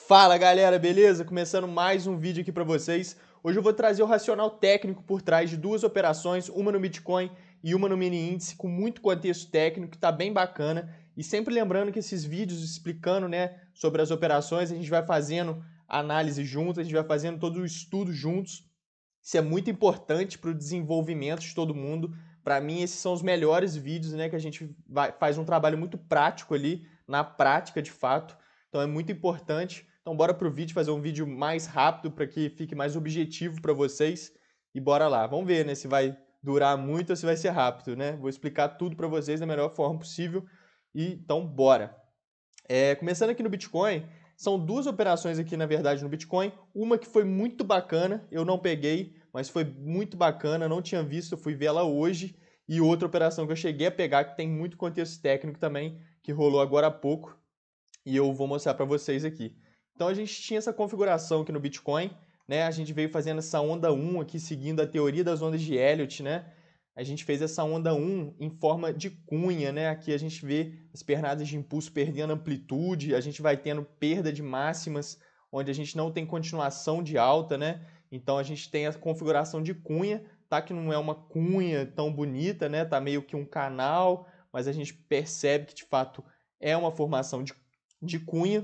Fala galera, beleza? Começando mais um vídeo aqui para vocês. Hoje eu vou trazer o racional técnico por trás de duas operações, uma no Bitcoin e uma no mini índice, com muito contexto técnico, que tá bem bacana. E sempre lembrando que esses vídeos explicando, sobre as operações, a gente vai fazendo análise juntos, a gente vai fazendo todo o estudo juntos. Isso é muito importante para o desenvolvimento de todo mundo. Para mim, esses são os melhores vídeos, que a gente faz um trabalho muito prático ali, na prática de fato. Então é muito importante. Então bora pro vídeo, fazer um vídeo mais rápido para que fique mais objetivo para vocês. E bora lá. Vamos ver, se vai durar muito ou se vai ser rápido, Vou explicar tudo para vocês da melhor forma possível. E então bora. Começando aqui no Bitcoin, são duas operações aqui, na verdade, no Bitcoin. Uma que foi muito bacana, eu não peguei, mas foi muito bacana, não tinha visto, eu fui ver ela hoje. E outra operação que eu cheguei a pegar, que tem muito contexto técnico também, que rolou agora há pouco. E eu vou mostrar para vocês aqui. Então a gente tinha essa configuração aqui no Bitcoin, A gente veio fazendo essa onda 1 aqui, seguindo a teoria das ondas de Elliott, A gente fez essa onda 1 em forma de cunha, Aqui a gente vê as pernadas de impulso perdendo amplitude, a gente vai tendo perda de máximas, onde a gente não tem continuação de alta, Então a gente tem a configuração de cunha, tá? Que não é uma cunha tão bonita, Tá meio que um canal, mas a gente percebe que de fato é uma formação de cunha,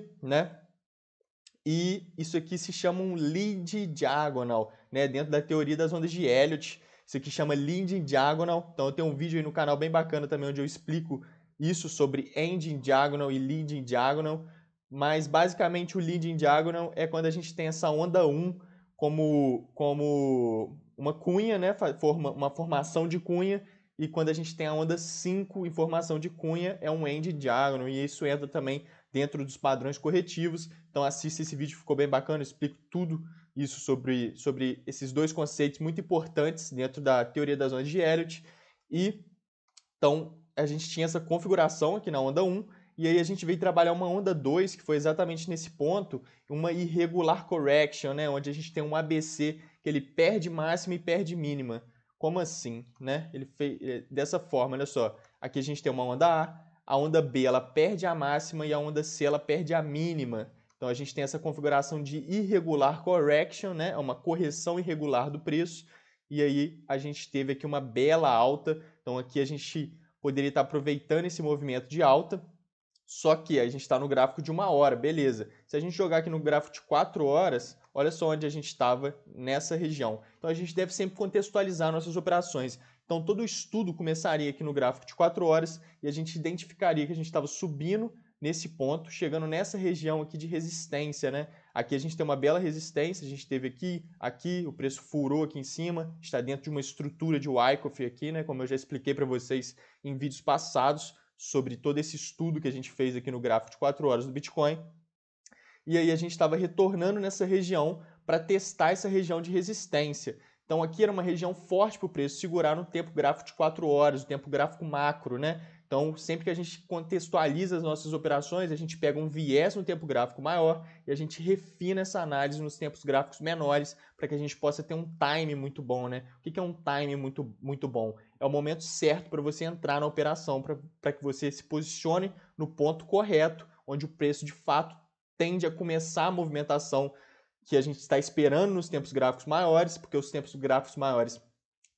E isso aqui se chama um lead diagonal, Dentro da teoria das ondas de Elliott, isso aqui chama leading diagonal. Então eu tenho um vídeo aí no canal bem bacana também onde eu explico isso sobre ending diagonal e leading diagonal. Mas basicamente o leading diagonal é quando a gente tem essa onda 1 como uma cunha, uma formação de cunha, e quando a gente tem a onda 5 em formação de cunha é um end diagonal, e isso entra também dentro dos padrões corretivos. Então assista esse vídeo, ficou bem bacana, eu explico tudo isso sobre esses dois conceitos muito importantes dentro da teoria das ondas de Elliott. E então a gente tinha essa configuração aqui na onda 1, e aí a gente veio trabalhar uma onda 2, que foi exatamente nesse ponto, uma irregular correction, onde a gente tem um ABC que ele perde máxima e perde mínima. Como assim, Ele fez dessa forma, olha só. Aqui a gente tem uma onda A onda B ela perde a máxima e a onda C ela perde a mínima. Então a gente tem essa configuração de irregular correction, É uma correção irregular do preço. E aí a gente teve aqui uma bela alta. Então aqui a gente poderia estar aproveitando esse movimento de alta. Só que a gente está no gráfico de 1 hora, beleza. Se a gente jogar aqui no gráfico de 4 horas, olha só onde a gente estava nessa região. Então a gente deve sempre contextualizar nossas operações. Então todo o estudo começaria aqui no gráfico de 4 horas e a gente identificaria que a gente estava subindo nesse ponto, chegando nessa região aqui de resistência, Aqui a gente tem uma bela resistência, a gente teve aqui, o preço furou aqui em cima, está dentro de uma estrutura de Wyckoff aqui, Como eu já expliquei para vocês em vídeos passados, sobre todo esse estudo que a gente fez aqui no gráfico de 4 horas do Bitcoin. E aí a gente estava retornando nessa região para testar essa região de resistência. Então aqui era uma região forte para o preço segurar no tempo gráfico de 4 horas, o tempo gráfico macro, Então sempre que a gente contextualiza as nossas operações, a gente pega um viés no tempo gráfico maior e a gente refina essa análise nos tempos gráficos menores para que a gente possa ter um time muito bom, O que é um time muito, muito bom? É o momento certo para você entrar na operação, para que você se posicione no ponto correto, onde o preço de fato tende a começar a movimentação que a gente está esperando nos tempos gráficos maiores, porque os tempos gráficos maiores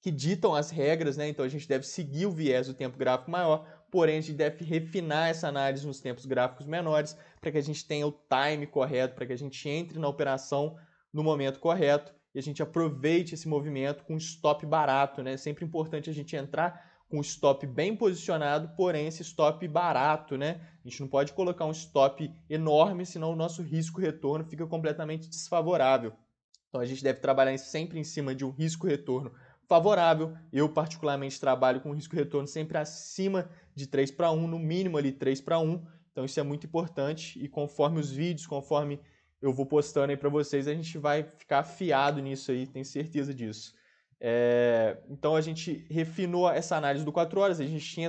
que ditam as regras, Então a gente deve seguir o viés do tempo gráfico maior, porém a gente deve refinar essa análise nos tempos gráficos menores para que a gente tenha o time correto, para que a gente entre na operação no momento correto e a gente aproveite esse movimento com stop barato, É sempre importante a gente entrar com o stop bem posicionado, porém esse stop barato, A gente não pode colocar um stop enorme, senão o nosso risco-retorno fica completamente desfavorável. Então a gente deve trabalhar sempre em cima de um risco-retorno favorável. Eu particularmente trabalho com risco-retorno sempre acima de 3:1, no mínimo ali 3:1. Então isso é muito importante e conforme os vídeos, conforme eu vou postando aí para vocês, a gente vai ficar afiado nisso aí, tenho certeza disso. Então a gente refinou essa análise do 4 horas, a gente tinha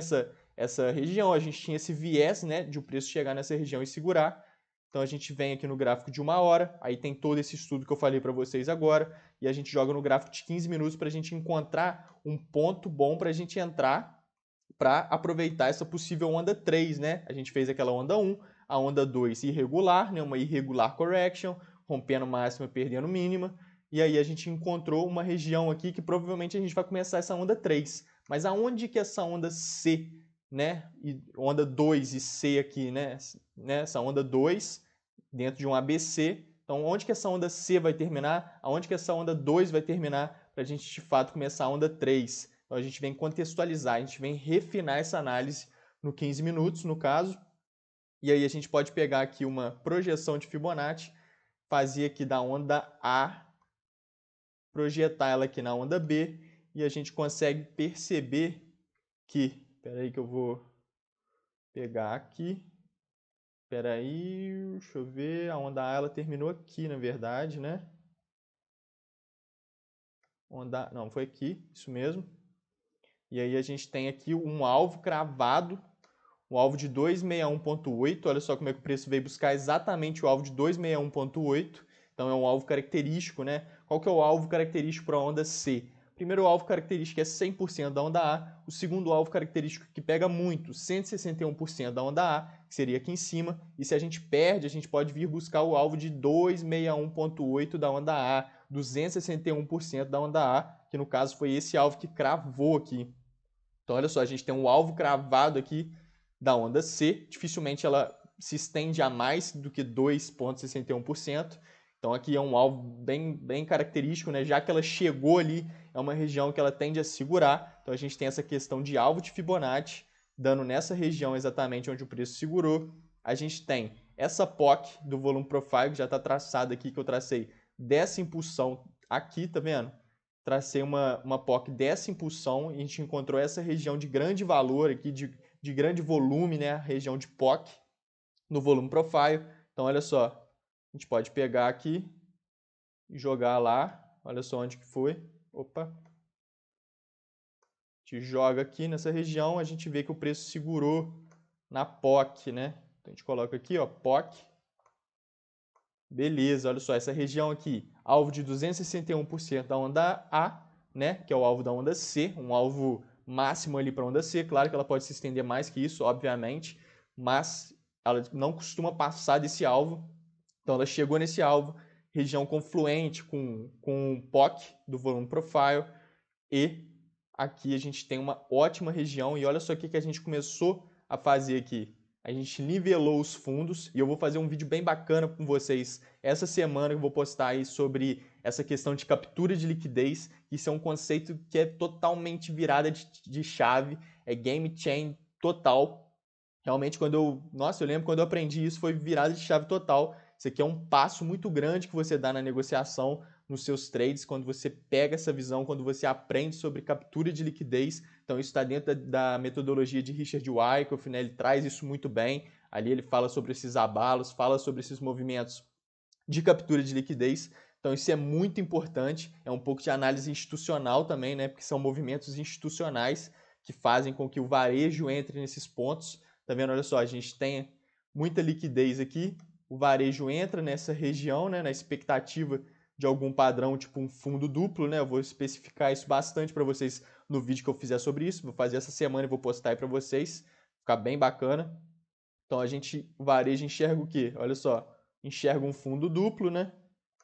essa região, a gente tinha esse viés, de o preço chegar nessa região e segurar. Então a gente vem aqui no gráfico de 1 hora, aí tem todo esse estudo que eu falei para vocês agora, e a gente joga no gráfico de 15 minutos para a gente encontrar um ponto bom para a gente entrar, para aproveitar essa possível onda 3, A gente fez aquela onda 1, a onda 2 irregular, né? Uma irregular correction, rompendo máxima, perdendo mínima. E aí a gente encontrou uma região aqui que provavelmente a gente vai começar essa onda 3. Mas aonde que essa onda C, né? E onda 2 e C aqui, né? Essa onda 2 dentro de um ABC. Então, onde que essa onda C vai terminar? Aonde que essa onda 2 vai terminar para a gente, de fato, começar a onda 3? Então, a gente vem contextualizar, a gente vem refinar essa análise no 15 minutos, no caso. E aí a gente pode pegar aqui uma projeção de Fibonacci, fazer aqui da onda A, projetar ela aqui na onda B, e a gente consegue perceber que... Espera aí que eu vou pegar aqui. Espera aí, deixa eu ver. A onda A ela terminou aqui, na verdade, né? Onda... Não, foi aqui, isso mesmo. E aí a gente tem aqui um alvo cravado, o alvo de 261.8. Olha só como é que o preço veio buscar exatamente o alvo de 261.8. Então é um alvo característico, né? Qual que é o alvo característico para a onda C? O primeiro alvo característico é 100% da onda A. O segundo alvo característico que pega muito, 161% da onda A, que seria aqui em cima. E se a gente perde, a gente pode vir buscar o alvo de 261.8 da onda A, 261% da onda A, que no caso foi esse alvo que cravou aqui. Então olha só, a gente tem um alvo cravado aqui da onda C. Dificilmente ela se estende a mais do que 2,61%. Então aqui é um alvo bem característico, né? Já que ela chegou ali, é uma região que ela tende a segurar. Então a gente tem essa questão de alvo de Fibonacci, dando nessa região exatamente onde o preço segurou. A gente tem essa POC do Volume Profile, que já está traçada aqui, que eu tracei dessa impulsão aqui, tá vendo? Tracei uma POC dessa impulsão e a gente encontrou essa região de grande valor aqui, de grande volume, né? A região de POC no Volume Profile. Então olha só, a gente pode pegar aqui e jogar lá. Olha só onde que foi. Opa. A gente joga aqui nessa região, a gente vê que o preço segurou na POC, né? Então a gente coloca aqui, ó, POC. Beleza, olha só, essa região aqui, alvo de 261% da onda A, né? Que é o alvo da onda C, um alvo máximo ali para a onda C. Claro que ela pode se estender mais que isso, obviamente, mas ela não costuma passar desse alvo. Então ela chegou nesse alvo, região confluente com o POC do Volume Profile, e aqui a gente tem uma ótima região. E olha só o que a gente começou a fazer aqui. A gente nivelou os fundos, e eu vou fazer um vídeo bem bacana com vocês essa semana, que eu vou postar aí sobre essa questão de captura de liquidez. Isso é um conceito que é totalmente virada de chave, é game chain total. Realmente, eu lembro quando eu aprendi isso, foi virada de chave total. Isso aqui é um passo muito grande que você dá na negociação, nos seus trades, quando você pega essa visão, quando você aprende sobre captura de liquidez. Então, isso está dentro da metodologia de Richard Wyckoff, né? Ele traz isso muito bem. Ali ele fala sobre esses abalos, fala sobre esses movimentos de captura de liquidez. Então, isso é muito importante. É um pouco de análise institucional também, né? Porque são movimentos institucionais que fazem com que o varejo entre nesses pontos. Tá vendo? Olha só, a gente tem muita liquidez aqui. O varejo entra nessa região, né? Na expectativa de algum padrão, tipo um fundo duplo, né? Eu vou especificar isso bastante para vocês no vídeo que eu fizer sobre isso. Vou fazer essa semana e vou postar aí para vocês. Ficar bem bacana. Então, o varejo enxerga o quê? Olha só, enxerga um fundo duplo, né?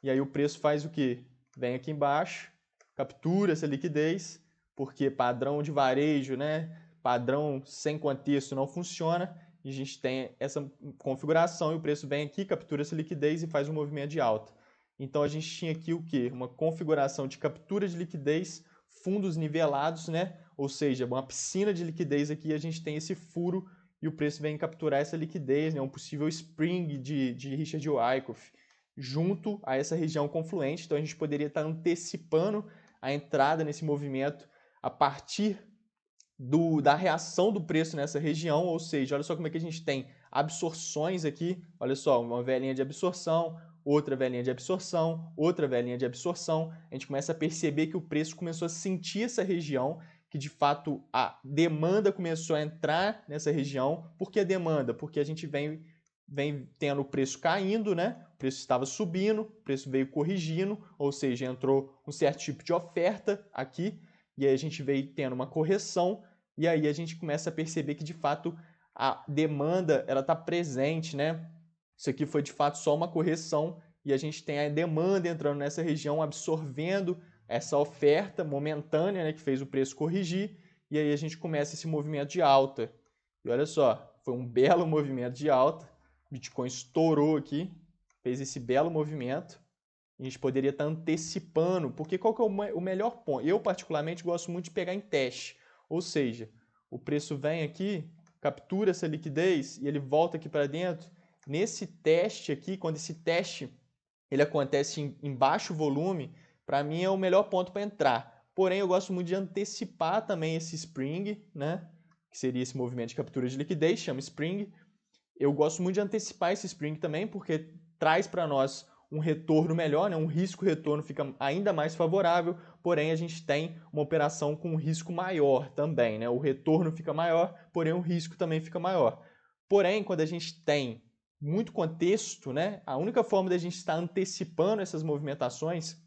E aí o preço faz o quê? Vem aqui embaixo, captura essa liquidez, porque padrão de varejo, né? Padrão sem contexto não funciona. E a gente tem essa configuração e o preço vem aqui, captura essa liquidez e faz um movimento de alta. Então a gente tinha aqui o quê? Uma configuração de captura de liquidez, fundos nivelados, né? Ou seja, uma piscina de liquidez aqui, a gente tem esse furo e o preço vem capturar essa liquidez, né? Um possível spring de Richard Wyckoff junto a essa região confluente. Então a gente poderia estar antecipando a entrada nesse movimento a partir da reação do preço nessa região, ou seja, olha só como é que a gente tem absorções aqui, olha só, uma velinha de absorção, outra velinha de absorção, outra velinha de absorção. A gente começa a perceber que o preço começou a sentir essa região, que de fato a demanda começou a entrar nessa região. Por que a demanda? Porque a gente vem tendo o preço caindo, né? O preço estava subindo, o preço veio corrigindo, ou seja, entrou um certo tipo de oferta aqui, e aí a gente veio tendo uma correção, e aí a gente começa a perceber que de fato a demanda ela está presente, né? Isso aqui foi de fato só uma correção e a gente tem a demanda entrando nessa região, absorvendo essa oferta momentânea, né, que fez o preço corrigir, e aí a gente começa esse movimento de alta. E olha só, foi um belo movimento de alta, o Bitcoin estourou aqui, fez esse belo movimento, a gente poderia estar antecipando, porque qual que é o melhor ponto? Eu particularmente gosto muito de pegar em teste, ou seja, o preço vem aqui, captura essa liquidez e ele volta aqui para dentro. Nesse teste aqui, quando esse teste ele acontece em baixo volume, para mim é o melhor ponto para entrar. Porém, eu gosto muito de antecipar também esse Spring, né? Que seria esse movimento de captura de liquidez, chama Spring. Eu gosto muito de antecipar esse Spring também, porque traz para nós um retorno melhor, né? Um risco-retorno fica ainda mais favorável, porém a gente tem uma operação com um risco maior também, né? O retorno fica maior, porém o risco também fica maior. Porém, quando a gente tem muito contexto, né? A única forma da gente estar antecipando essas movimentações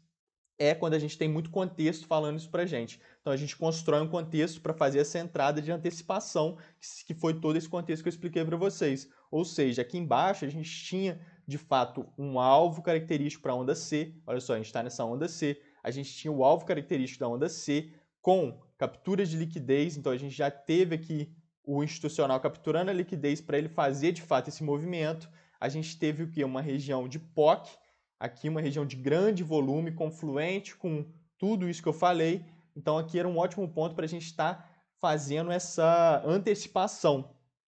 é quando a gente tem muito contexto falando isso para a gente. Então a gente constrói um contexto para fazer essa entrada de antecipação, que foi todo esse contexto que eu expliquei para vocês. Ou seja, aqui embaixo a gente tinha de fato um alvo característico para a onda C. Olha só, a gente está nessa onda C. A gente tinha o alvo característico da onda C com capturas de liquidez. Então a gente já teve aqui o institucional capturando a liquidez para ele fazer de fato esse movimento. A gente teve o que? Uma região de POC, aqui uma região de grande volume, confluente com tudo isso que eu falei. Então aqui era um ótimo ponto para a gente estar fazendo essa antecipação.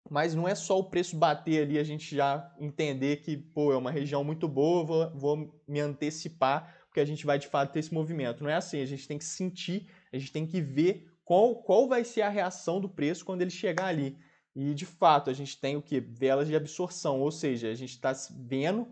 Mas não é só o preço bater ali, a gente já entender que pô, é uma região muito boa, vou me antecipar, porque a gente vai de fato ter esse movimento. Não é assim, a gente tem que sentir, a gente tem que ver qual vai ser a reação do preço quando ele chegar ali. E de fato, a gente tem o que? Velas de absorção, ou seja, a gente está vendo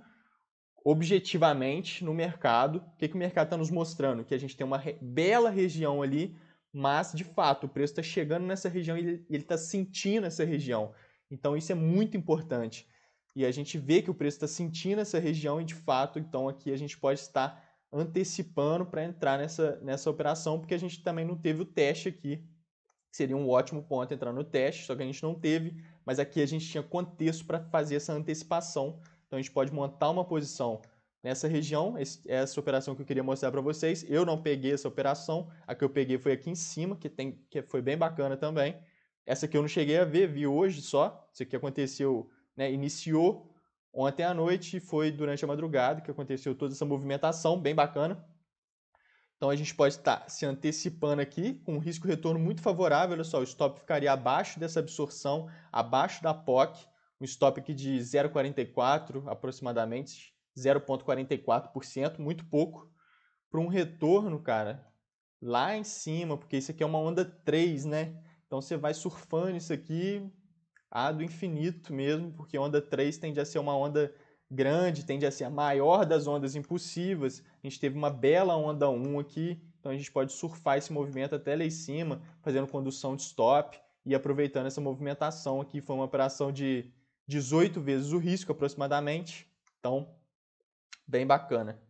objetivamente no mercado. O que o mercado está nos mostrando? Que a gente tem uma bela região ali, mas de fato o preço está chegando nessa região e ele está sentindo essa região. Então isso é muito importante. E a gente vê que o preço está sentindo essa região e de fato, então aqui a gente pode estar antecipando para entrar nessa operação, porque a gente também não teve o teste aqui, que seria um ótimo ponto entrar no teste, só que a gente não teve, mas aqui a gente tinha contexto para fazer essa antecipação. Então a gente pode montar uma posição nessa região, essa operação que eu queria mostrar para vocês. Eu não peguei essa operação, a que eu peguei foi aqui em cima, que foi bem bacana também. Essa aqui eu não cheguei a ver, vi hoje só. Isso aqui aconteceu, né, iniciou ontem à noite e foi durante a madrugada que aconteceu toda essa movimentação, bem bacana. Então a gente pode estar se antecipando aqui com um risco-retorno muito favorável. Olha só, o stop ficaria abaixo dessa absorção, abaixo da POC, um stop aqui de 0,44 aproximadamente, 0,44%, muito pouco, para um retorno, cara, lá em cima, porque isso aqui é uma onda 3, né? Então você vai surfando isso aqui do infinito mesmo, porque onda 3 tende a ser uma onda grande, tende a ser a maior das ondas impulsivas. A gente teve uma bela onda 1 aqui, então a gente pode surfar esse movimento até lá em cima, fazendo condução de stop e aproveitando essa movimentação aqui. Foi uma operação de 18 vezes o risco aproximadamente, então bem bacana.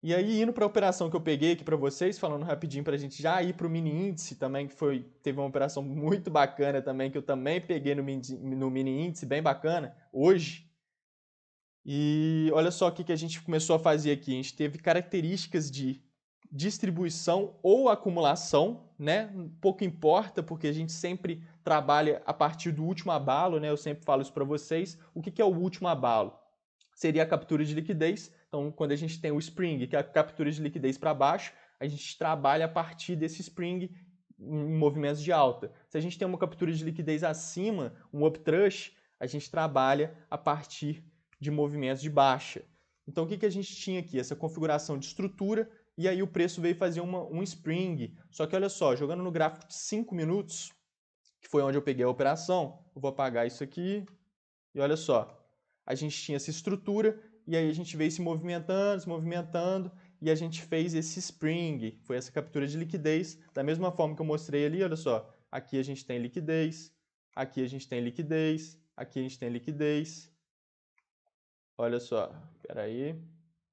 E aí, indo para a operação que eu peguei aqui para vocês, falando rapidinho para a gente já ir para o mini índice também, que teve uma operação muito bacana também, que eu também peguei no mini índice, bem bacana, hoje. E olha só o que a gente começou a fazer aqui. A gente teve características de distribuição ou acumulação, né? Pouco importa, porque a gente sempre trabalha a partir do último abalo, né? Eu sempre falo isso para vocês. O que é o último abalo? Seria a captura de liquidez. Então, quando a gente tem o Spring, que é a captura de liquidez para baixo, a gente trabalha a partir desse Spring em movimentos de alta. Se a gente tem uma captura de liquidez acima, um uptrush, a gente trabalha a partir de movimentos de baixa. Então, o que a gente tinha aqui? Essa configuração de estrutura, e aí o preço veio fazer um Spring. Só que olha só, jogando no gráfico de 5 minutos, que foi onde eu peguei a operação, eu vou apagar isso aqui, e olha só, a gente tinha essa estrutura, e aí a gente veio se movimentando, e a gente fez esse Spring, foi essa captura de liquidez, da mesma forma que eu mostrei ali, olha só, aqui a gente tem liquidez, aqui a gente tem liquidez, aqui a gente tem liquidez, olha só, espera aí,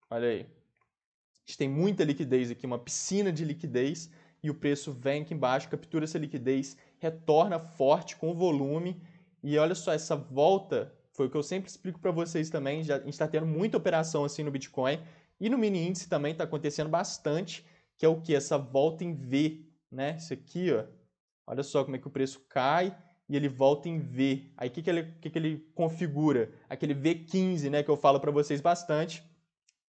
olha aí, a gente tem muita liquidez aqui, uma piscina de liquidez, e o preço vem aqui embaixo, captura essa liquidez, retorna forte com volume, E olha só, essa volta foi o que eu sempre explico para vocês também. A gente está tendo muita operação assim no Bitcoin e no mini índice também está acontecendo bastante, que é o que? Essa volta em V, né? Isso aqui, ó. Olha só como é que o preço cai e ele volta em V. Aí o que ele configura? Aquele V15, né, que eu falo para vocês bastante,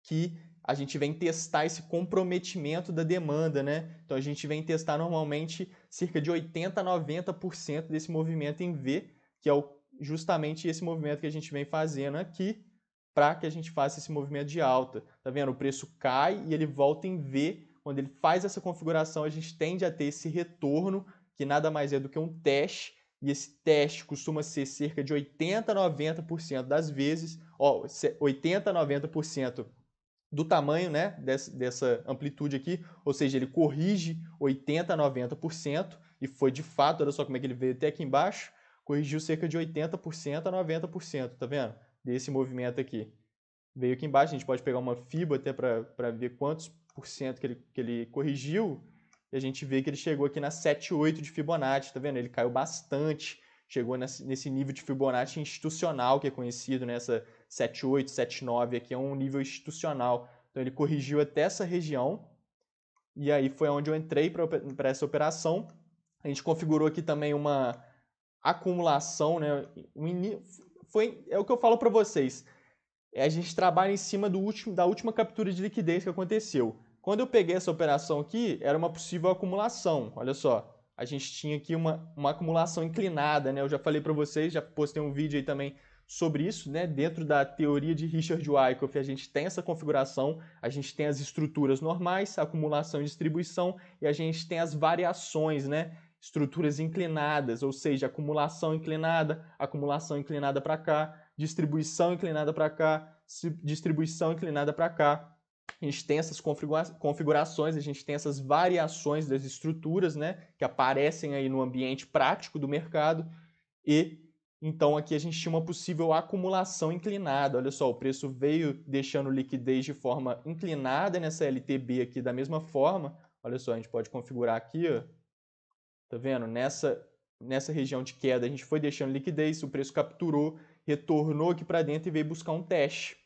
que a gente vem testar esse comprometimento da demanda, né? Então a gente vem testar normalmente cerca de 80 a 90% desse movimento em V, que é justamente esse movimento que a gente vem fazendo aqui para que a gente faça esse movimento de alta. Tá vendo? O preço cai e ele volta em V. Quando ele faz essa configuração, a gente tende a ter esse retorno, que nada mais é do que um teste, e esse teste costuma ser cerca de 80 a 90% das vezes, 80 a 90% do tamanho, né, dessa amplitude aqui, ou seja, ele corrige 80 a 90%, e foi de fato, olha só como é que ele veio até aqui embaixo, corrigiu cerca de 80% a 90%, tá vendo? Desse movimento aqui. Veio aqui embaixo, a gente pode pegar uma FIBA até para ver quantos por cento que ele corrigiu, e a gente vê que ele chegou aqui na 7,8 de Fibonacci, tá vendo? Ele caiu bastante, chegou nesse nível de Fibonacci institucional que é conhecido, nessa 7,8, 7,9 aqui é um nível institucional. Então ele corrigiu até essa região, e aí foi onde eu entrei para essa operação. A gente configurou aqui também uma acumulação, né? É o que eu falo para vocês. A gente trabalha em cima da última captura de liquidez que aconteceu. Quando eu peguei essa operação aqui, era uma possível acumulação. Olha só, a gente tinha aqui uma acumulação inclinada, né? Eu já falei para vocês, já postei um vídeo aí também sobre isso, né? Dentro da teoria de Richard Wyckoff, a gente tem essa configuração, a gente tem as estruturas normais, acumulação e distribuição, e a gente tem as variações, né? Estruturas inclinadas, ou seja, acumulação inclinada para cá, distribuição inclinada para cá, distribuição inclinada para cá. A gente tem essas configurações, a gente tem essas variações das estruturas, né, que aparecem aí no ambiente prático do mercado, e então aqui a gente tinha uma possível acumulação inclinada. Olha só, o preço veio deixando liquidez de forma inclinada nessa LTB aqui da mesma forma. Olha só, a gente pode configurar aqui, ó. Tá vendo? Nessa região de queda a gente foi deixando liquidez, o preço capturou, retornou aqui para dentro e veio buscar um teste.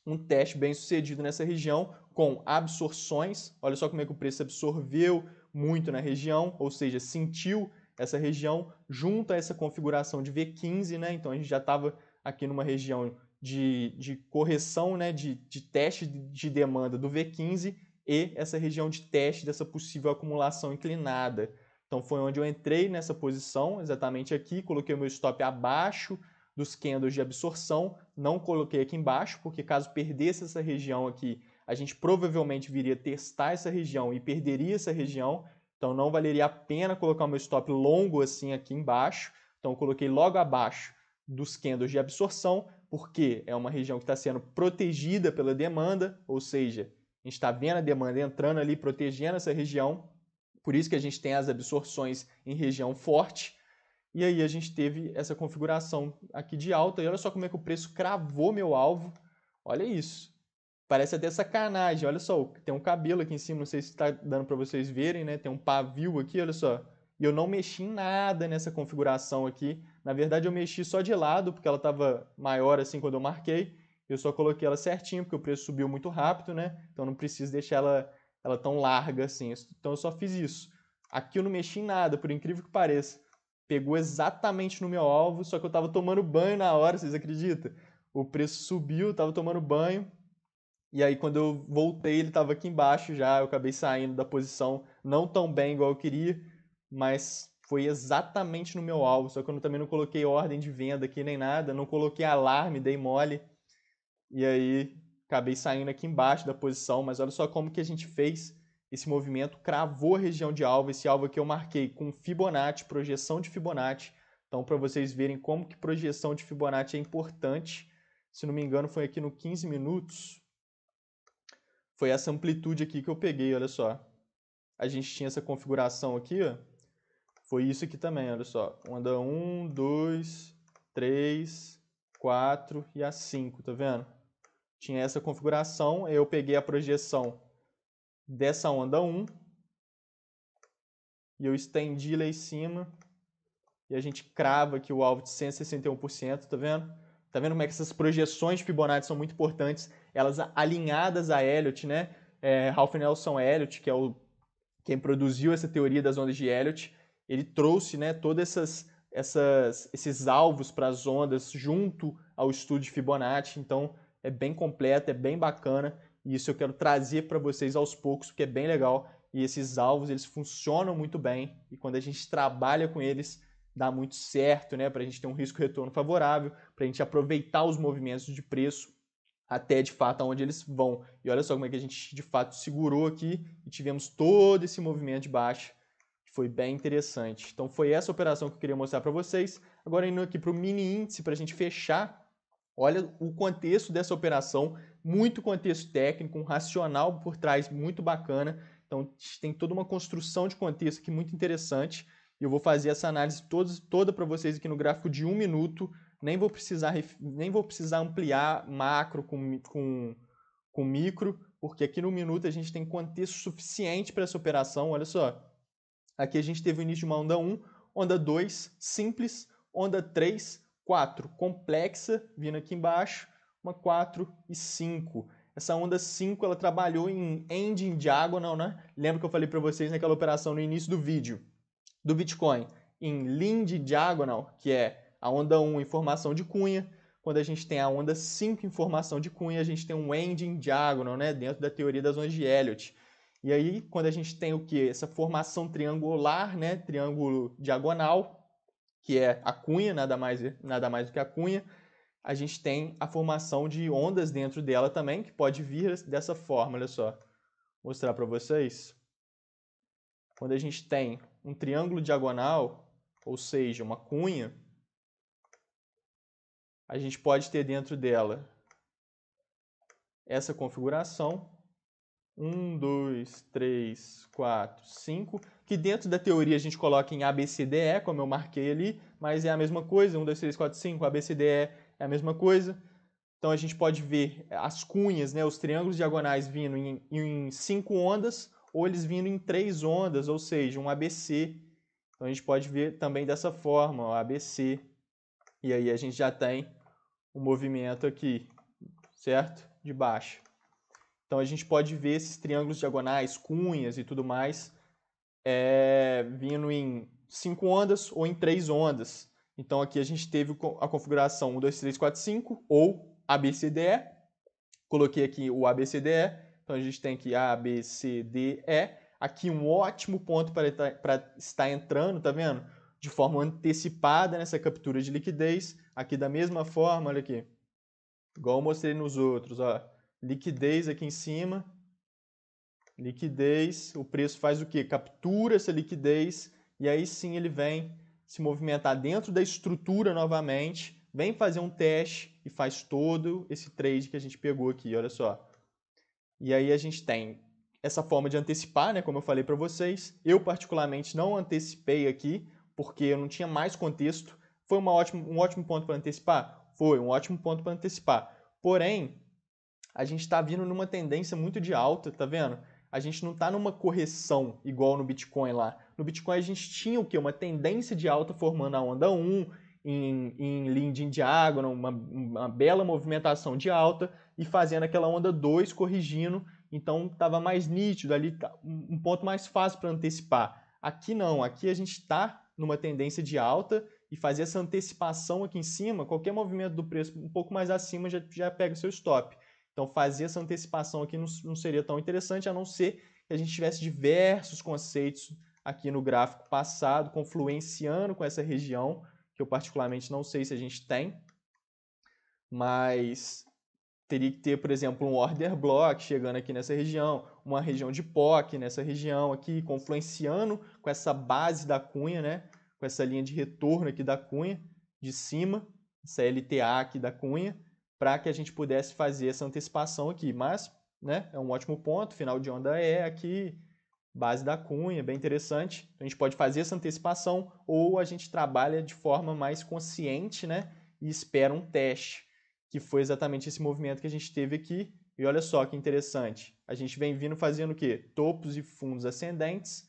Um teste bem sucedido nessa região com absorções. Olha só como é que o preço absorveu muito na região, ou seja, sentiu essa região junto a essa configuração de V15, né? Então a gente já estava aqui numa região de correção, né? de teste de demanda do V15 e essa região de teste dessa possível acumulação inclinada. Então foi onde eu entrei nessa posição, exatamente aqui, coloquei o meu stop abaixo dos candles de absorção, não coloquei aqui embaixo, porque caso perdesse essa região aqui, a gente provavelmente viria testar essa região e perderia essa região, então não valeria a pena colocar o meu stop longo assim aqui embaixo, então eu coloquei logo abaixo dos candles de absorção, porque é uma região que está sendo protegida pela demanda, ou seja, a gente está vendo a demanda entrando ali, protegendo essa região, por isso que a gente tem as absorções em região forte. E aí a gente teve essa configuração aqui de alta. E olha só como é que o preço cravou meu alvo. Olha isso. Parece até sacanagem. Olha só, tem um cabelo aqui em cima, não sei se está dando para vocês verem, né? Tem um pavio aqui, olha só. E eu não mexi em nada nessa configuração aqui. Na verdade, eu mexi só de lado, porque ela estava maior assim quando eu marquei. Eu só coloquei ela certinho, porque o preço subiu muito rápido, né? Então não preciso deixar ela tão larga assim. Então eu só fiz isso. Aqui eu não mexi em nada, por incrível que pareça. Pegou exatamente no meu alvo, só que eu estava tomando banho na hora, vocês acreditam? O preço subiu, eu estava tomando banho, e aí quando eu voltei ele estava aqui embaixo já, eu acabei saindo da posição não tão bem igual eu queria, mas foi exatamente no meu alvo, só que eu também não coloquei ordem de venda aqui nem nada, não coloquei alarme, dei mole, e aí acabei saindo aqui embaixo da posição, mas olha só como que a gente fez esse movimento, cravou a região de alvo, esse alvo aqui eu marquei com Fibonacci, projeção de Fibonacci, então para vocês verem como que projeção de Fibonacci é importante, se não me engano foi aqui no 15 minutos, foi essa amplitude aqui que eu peguei, olha só, a gente tinha essa configuração aqui, ó, foi isso aqui também, olha só, onda 1, 2, 3, 4 e a 5, tá vendo? Tinha essa configuração, eu peguei a projeção dessa onda 1 e eu estendi lá em cima e a gente crava aqui o alvo de 161%, tá vendo? Tá vendo como é que essas projeções de Fibonacci são muito importantes, elas alinhadas a Elliott, né? Ralph Nelson Elliott, que é quem produziu essa teoria das ondas de Elliott, ele trouxe, né, todos esses alvos para as ondas junto ao estudo de Fibonacci, então é bem completo, é bem bacana, e isso eu quero trazer para vocês aos poucos, porque é bem legal, e esses alvos, eles funcionam muito bem, e quando a gente trabalha com eles, dá muito certo, né, para a gente ter um risco-retorno favorável, para a gente aproveitar os movimentos de preço até de fato aonde eles vão. E olha só como é que a gente de fato segurou aqui e tivemos todo esse movimento de baixa, que foi bem interessante. Então foi essa operação que eu queria mostrar para vocês. Agora indo aqui para o mini índice para a gente fechar, olha o contexto dessa operação, muito contexto técnico, um racional por trás muito bacana. Então tem toda uma construção de contexto aqui muito interessante. E eu vou fazer essa análise toda para vocês aqui no gráfico de 1 minuto. Nem vou precisar ampliar macro com micro, porque aqui no minuto a gente tem contexto suficiente para essa operação. Olha só, aqui a gente teve o início de uma onda 1, onda 2, simples, onda 3, 4, complexa, vindo aqui embaixo, uma 4 e 5. Essa onda 5, ela trabalhou em ending diagonal, né? Lembra que eu falei para vocês naquela operação no início do vídeo do Bitcoin, em lead diagonal, que é a onda 1 em formação de cunha. Quando a gente tem a onda 5 em formação de cunha, a gente tem um ending diagonal, né, dentro da teoria das ondas de Elliott. E aí, quando a gente tem o que? Essa formação triangular, né, triângulo diagonal, que é a cunha, nada mais do que a cunha, a gente tem a formação de ondas dentro dela também, que pode vir dessa forma, olha só. Vou mostrar para vocês. Quando a gente tem um triângulo diagonal, ou seja, uma cunha, a gente pode ter dentro dela essa configuração, 1, 2, 3, 4, 5, que dentro da teoria a gente coloca em ABCDE, como eu marquei ali, mas é a mesma coisa, 1, 2, 3, 4, 5, ABCDE é a mesma coisa. Então a gente pode ver as cunhas, né, os triângulos diagonais vindo em 5 ondas, ou eles vindo em 3 ondas, ou seja, um ABC. Então a gente pode ver também dessa forma, o ABC. E aí a gente já tem o movimento aqui, certo? De baixo. Então a gente pode ver esses triângulos diagonais, cunhas e tudo mais, vindo em 5 ondas ou em 3 ondas. Então aqui a gente teve a configuração 1, 2, 3, 4, 5 ou ABCDE. Coloquei aqui o ABCDE. Então a gente tem aqui ABCDE. Aqui um ótimo ponto para estar entrando, tá vendo? De forma antecipada nessa captura de liquidez. Aqui da mesma forma, olha aqui. Igual eu mostrei nos outros, ó. Liquidez aqui em cima. Liquidez, o preço faz o quê? Captura essa liquidez e aí sim ele vem se movimentar dentro da estrutura novamente, vem fazer um teste e faz todo esse trade que a gente pegou aqui, olha só. E aí a gente tem essa forma de antecipar, né, como eu falei para vocês. Eu particularmente não antecipei aqui, porque eu não tinha mais contexto. Foi um ótimo ponto para antecipar? Foi um ótimo ponto para antecipar. Porém, a gente está vindo numa tendência muito de alta, tá vendo? A gente não está numa correção igual no Bitcoin lá. No Bitcoin a gente tinha o quê? Uma tendência de alta formando a onda 1, em leading diagonal, uma bela movimentação de alta e fazendo aquela onda 2 corrigindo, então estava mais nítido ali, um ponto mais fácil para antecipar. Aqui não, aqui a gente está numa tendência de alta e fazer essa antecipação aqui em cima, qualquer movimento do preço um pouco mais acima já pega o seu stop. Então fazer essa antecipação aqui não seria tão interessante, a não ser que a gente tivesse diversos conceitos aqui no gráfico passado, confluenciando com essa região, que eu particularmente não sei se a gente tem, mas teria que ter, por exemplo, um order block chegando aqui nessa região, uma região de POC nessa região aqui, confluenciando com essa base da cunha, né? Com essa linha de retorno aqui da cunha, de cima, essa LTA aqui da cunha, para que a gente pudesse fazer essa antecipação aqui. Mas, né, é um ótimo ponto, final de onda é aqui, base da cunha, bem interessante. A gente pode fazer essa antecipação ou a gente trabalha de forma mais consciente, né, e espera um teste, que foi exatamente esse movimento que a gente teve aqui. E olha só que interessante, a gente vem vindo fazendo o quê? Topos e fundos ascendentes,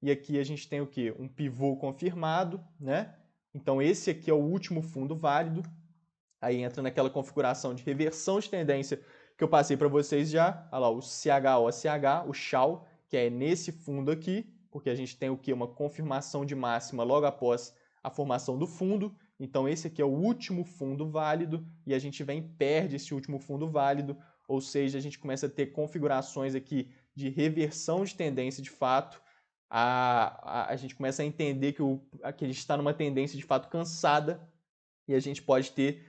e aqui a gente tem o quê? Um pivô confirmado, né? Então esse aqui é o último fundo válido. Aí entra naquela configuração de reversão de tendência que eu passei para vocês já. Olha lá, o CHOCH, o CHAO, que é nesse fundo aqui, porque a gente tem o quê? Uma confirmação de máxima logo após a formação do fundo. Então esse aqui é o último fundo válido e a gente vem e perde esse último fundo válido, ou seja, a gente começa a ter configurações aqui de reversão de tendência de fato. A gente começa a entender que a gente está numa tendência de fato cansada e a gente pode ter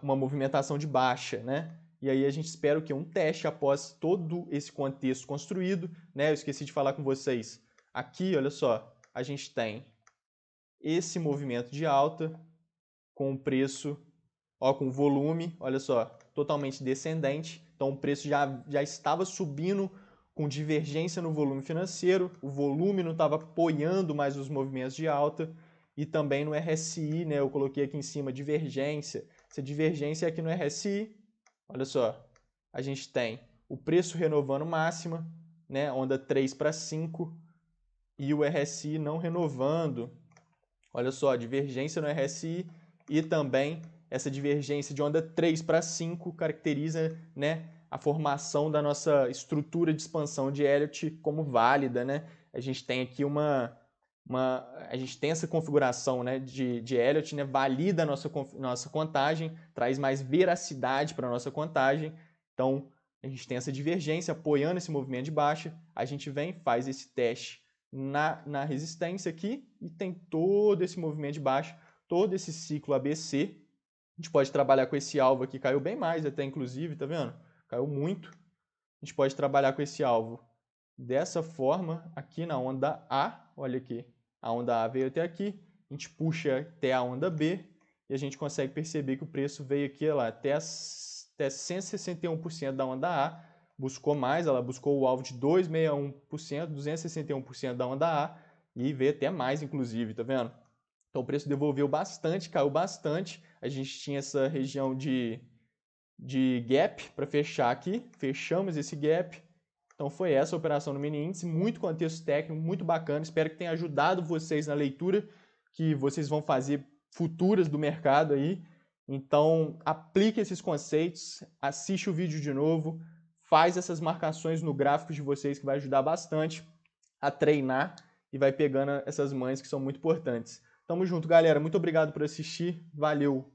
uma movimentação de baixa, né? E aí a gente espera o quê? Um teste após todo esse contexto construído, né? Eu esqueci de falar com vocês. Aqui, olha só, a gente tem esse movimento de alta com o preço, ó, com o volume, olha só, totalmente descendente. Então o preço já estava subindo com divergência no volume financeiro, o volume não estava apoiando mais os movimentos de alta, e também no RSI, né? Eu coloquei aqui em cima divergência. Essa divergência é aqui no RSI, olha só, a gente tem o preço renovando máxima, né? Onda 3 para 5, e o RSI não renovando. Olha só, divergência no RSI e também essa divergência de onda 3 para 5 caracteriza, né, a formação da nossa estrutura de expansão de Elliott como válida, né? A gente tem aqui a gente tem essa configuração, né, de Elliott, né, valida a nossa contagem, traz mais veracidade para a nossa contagem. Então, a gente tem essa divergência apoiando esse movimento de baixa, a gente vem, faz esse teste na resistência aqui e tem todo esse movimento de baixa, todo esse ciclo ABC. A gente pode trabalhar com esse alvo aqui, caiu bem mais até inclusive, tá vendo? Caiu muito. A gente pode trabalhar com esse alvo dessa forma aqui na onda A, olha aqui, a onda A veio até aqui, a gente puxa até a onda B e a gente consegue perceber que o preço veio aqui lá, até 161% da onda A, buscou mais, ela buscou o alvo de 261%, 261% da onda A e veio até mais inclusive, tá vendo? Então o preço devolveu bastante, caiu bastante, a gente tinha essa região de gap para fechar aqui, fechamos esse gap. Então foi essa a operação no mini índice, muito contexto técnico, muito bacana, espero que tenha ajudado vocês na leitura que vocês vão fazer futuras do mercado aí. Então aplique esses conceitos, assiste o vídeo de novo, faz essas marcações no gráfico de vocês que vai ajudar bastante a treinar e vai pegando essas manhas que são muito importantes. Tamo junto, galera, muito obrigado por assistir, valeu!